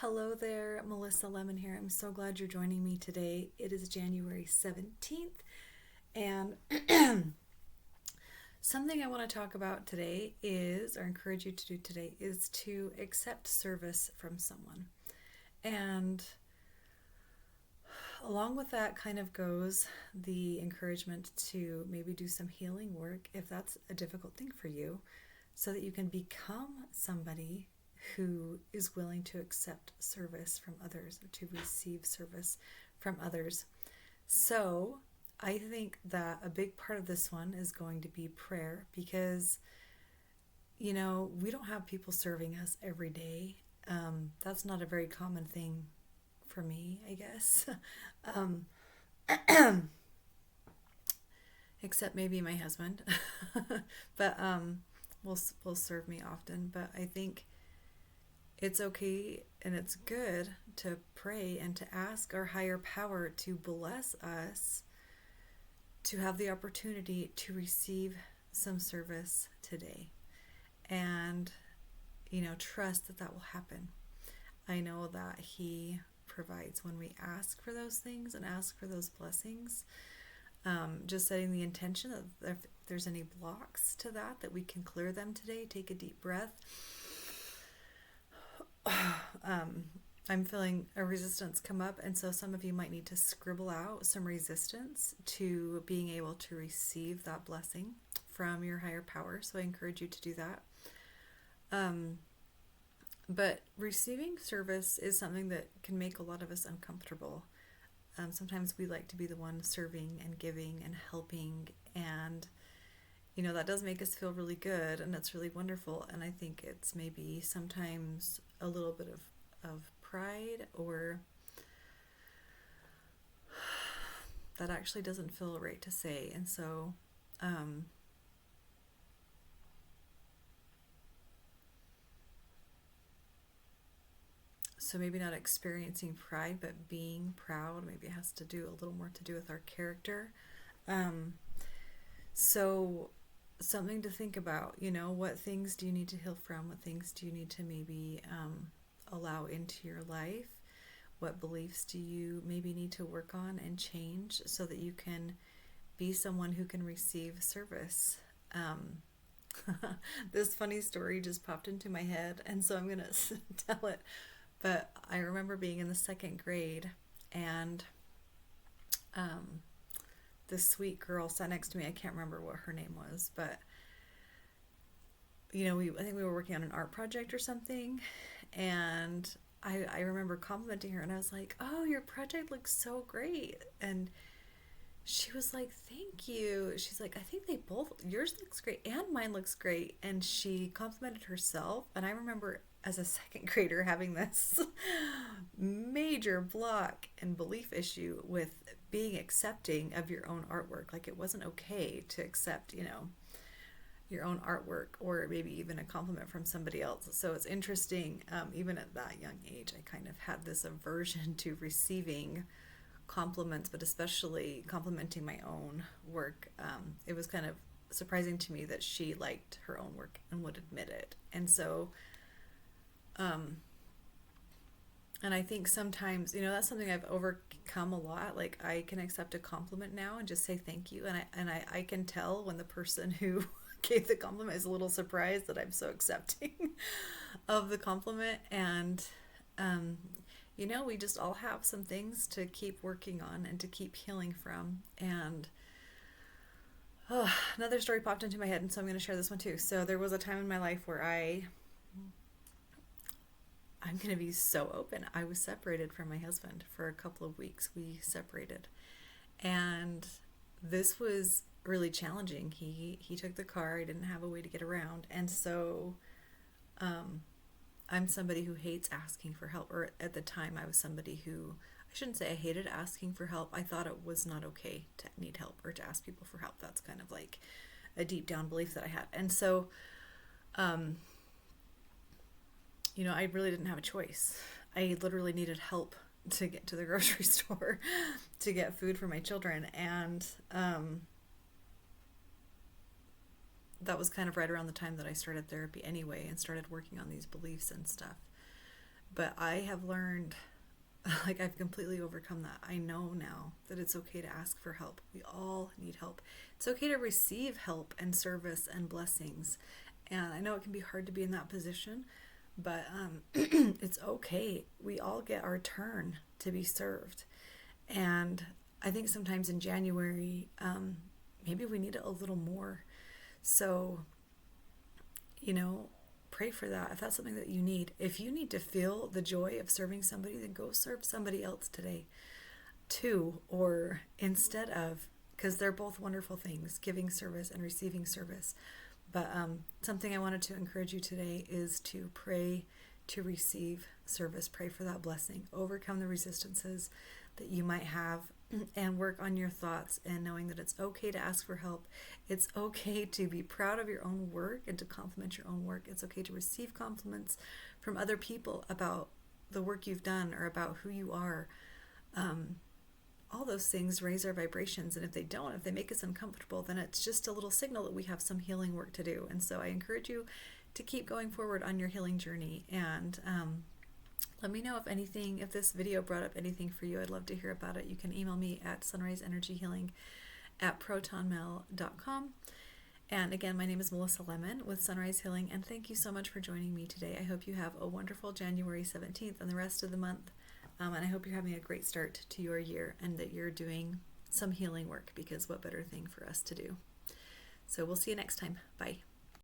Hello there, Melissa Lemon here. I'm so glad you're joining me today. It is January 17th, and something I want to talk about today or encourage you to do today, is to accept service from someone. And along with that kind of goes the encouragement to maybe do some healing work if that's a difficult thing for you, so that you can become somebody who is willing to accept service from others or to receive service from others. So, I think that a big part of this one is going to be prayer because, we don't have people serving us every day. That's not a very common thing for me, I guess. um, Except maybe my husband, but will serve me often. But I think it's okay and it's good to pray and to ask our higher power to bless us to have the opportunity to receive some service today, and trust that that will happen. I know that he provides when we ask for those things and ask for those blessings. Just setting the intention that if there's any blocks to that we can clear them today. Take a deep breath. um, I'm feeling a resistance come up, and so some of you might need to scribble out some resistance to being able to receive that blessing from your higher power. So I encourage you to do that. Um, but receiving service is something that can make a lot of us uncomfortable. Sometimes we like to be the one serving and giving and helping, and that does make us feel really good, and that's really wonderful. And I think it's maybe sometimes a little bit of pride, or that actually doesn't feel right to say. And so maybe not experiencing pride, but being proud. Maybe it has to do a little more to do with our character. Um, so something to think about. What things do you need to heal from? What things do you need to maybe allow into your life? What beliefs do you maybe need to work on and change so that you can be someone who can receive service? Um, this funny story just popped into my head, and so I'm going to tell it. But I remember being in the second grade, and um, this sweet girl sat next to me. I can't remember what her name was, but I think we were working on an art project or something, and I remember complimenting her, and I was like, "Oh, your project looks so great," and she was like, "Thank you." She's like, "I think they both, yours looks great and mine looks great," and she complimented herself. And I remember as a second grader having this major block and belief issue with being accepting of your own artwork. Like, it wasn't okay to accept, your own artwork, or maybe even a compliment from somebody else. So it's interesting, even at that young age, I kind of had this aversion to receiving compliments, but especially complimenting my own work. It was kind of surprising to me that she liked her own work and would admit it. Um, and I think sometimes, that's something I've overcome a lot. Like, I can accept a compliment now and just say thank you. And I can tell when the person who gave the compliment is a little surprised that I'm so accepting of the compliment. And, um, we just all have some things to keep working on and to keep healing from. And another story popped into my head, and so I'm going to share this one too. So there was a time in my life where I'm going to be so open. I was separated from my husband for a couple of weeks. We separated. And this was really challenging. He took the car. I didn't have a way to get around. And so um, I'm somebody who hates asking for help. Or at the time, I was somebody who, I shouldn't say I hated asking for help. I thought it was not okay to need help or to ask people for help. That's kind of like a deep down belief that I had. And so, um, I really didn't have a choice. I literally needed help to get to the grocery store to get food for my children. And that was kind of right around the time that I started therapy anyway and started working on these beliefs and stuff. But I have learned, like, I've completely overcome that. I know now that it's okay to ask for help. We all need help. It's okay to receive help and service and blessings. And I know it can be hard to be in that position, but it's okay. We all get our turn to be served. And I think sometimes in January, maybe we need it a little more. So, you know, pray for that. If that's something that you need, if you need to feel the joy of serving somebody, then go serve somebody else today too, or instead of, because they're both wonderful things, giving service and receiving service. But something I wanted to encourage you today is to pray to receive service. Pray for that blessing. Overcome the resistances that you might have and work on your thoughts and knowing that it's okay to ask for help. It's okay to be proud of your own work and to compliment your own work. It's okay to receive compliments from other people about the work you've done or about who you are. All those things raise our vibrations, and if they don't, if they make us uncomfortable, then it's just a little signal that we have some healing work to do. And so I encourage you to keep going forward on your healing journey, and let me know if this video brought up anything for you. I'd love to hear about it. You can email me at sunriseenergyhealing@protonmail.com. And again, my name is Melissa Lemon with Sunrise Healing, and thank you so much for joining me today. I hope you have a wonderful January 17th and the rest of the month. And I hope you're having a great start to your year and that you're doing some healing work, because what better thing for us to do? So we'll see you next time. Bye.